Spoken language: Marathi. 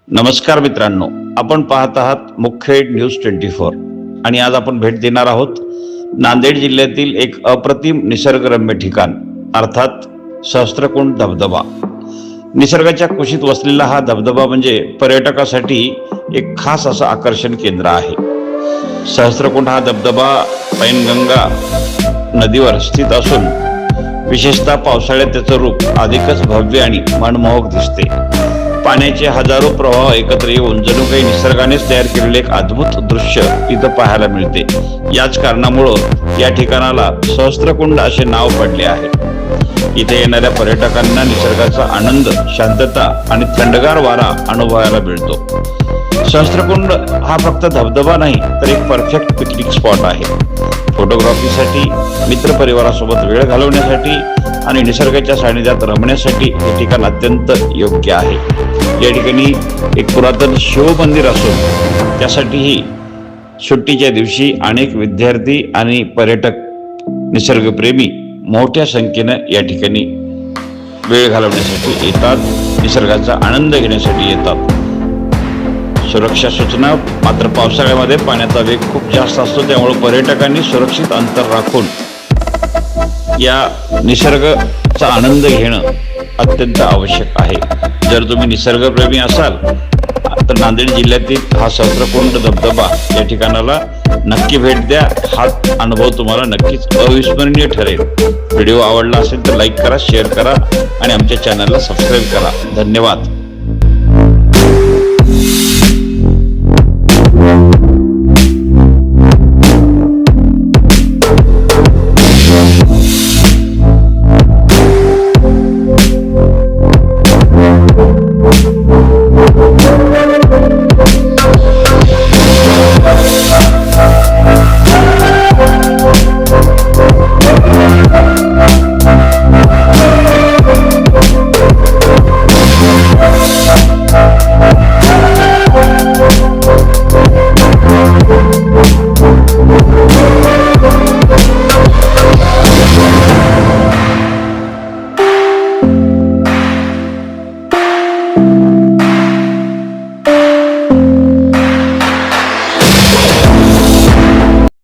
नमस्कार मित्रांनो, आपण पाहत आहात मुखेड न्यूज 24 आणि आज आपण भेट देणार आहोत नांदेड जिल्ह्यातील एक अप्रतिम निसर्गरम्य ठिकाण अर्थात सहस्त्रकुंड धबधबा। निसर्गाच्या कुशीत वसलेला हा धबधबा म्हणजे पर्यटकासाठी एक खास असं आकर्षण केंद्र आहे। सहस्त्रकुंड हा धबधबा पैनगंगा नदीवर स्थित असून विशेषतः पावसाळ्यात त्याचं रूप अधिकच भव्य आणि मनमोहक दिसते। पाण्याचे हजारो प्रवाह एकत्र येऊन जणू काही निसर्गानेच तयार केलेले एक अद्भुत दृश्य इथं पाहायला मिळते। याच कारणामुळे या ठिकाणाला सहस्त्रकुंड असे नाव पडले आहे। इथे येणाऱ्या पर्यटकांना निसर्गाचा आनंद, शांतता आणि थंडगार वारा अनुभवायला मिळतो। सहस्त्रकुंड हा फक्त धबधबा नाही तर एक परफेक्ट पिकनिक स्पॉट आहे। फोटोग्राफीसाठी, मित्रपरिवारासोबत वेळ घालवण्यासाठी आणि निसर्गाच्या सानिध्यात रमण्यासाठी हे ठिकाण अत्यंत योग्य आहे। या ठिकाणी एक पुरातन शिव मंदिर असून त्यासाठीही सुट्टीच्या दिवशी अनेक विद्यार्थी आणि पर्यटक, निसर्गप्रेमी मोठ्या संख्येने या ठिकाणी वेळ घालवण्यासाठी येतात, निसर्गाचा आनंद घेण्यासाठी येतात। सुरक्षा सूचना मात्र पावसाळ्यामध्ये पाण्याचा वेग खूप जास्त असतो, त्यामुळे पर्यटकांनी सुरक्षित अंतर राखून या निसर्गाचा आनंद घेणं अत्यंत आवश्यक आहे। जर तुम्ही निसर्गप्रेमी असाल तर नांदेड जिल्ह्यातील हा सहस्त्रकुंड धबधबा या ठिकाणाला नक्की भेट द्या। हा अनुभव तुम्हाला नक्कीच अविस्मरणीय ठरेल। व्हिडिओ आवडला असेल तर लाईक करा, शेअर करा आणि आमच्या चॅनलला सबस्क्राईब करा। धन्यवाद।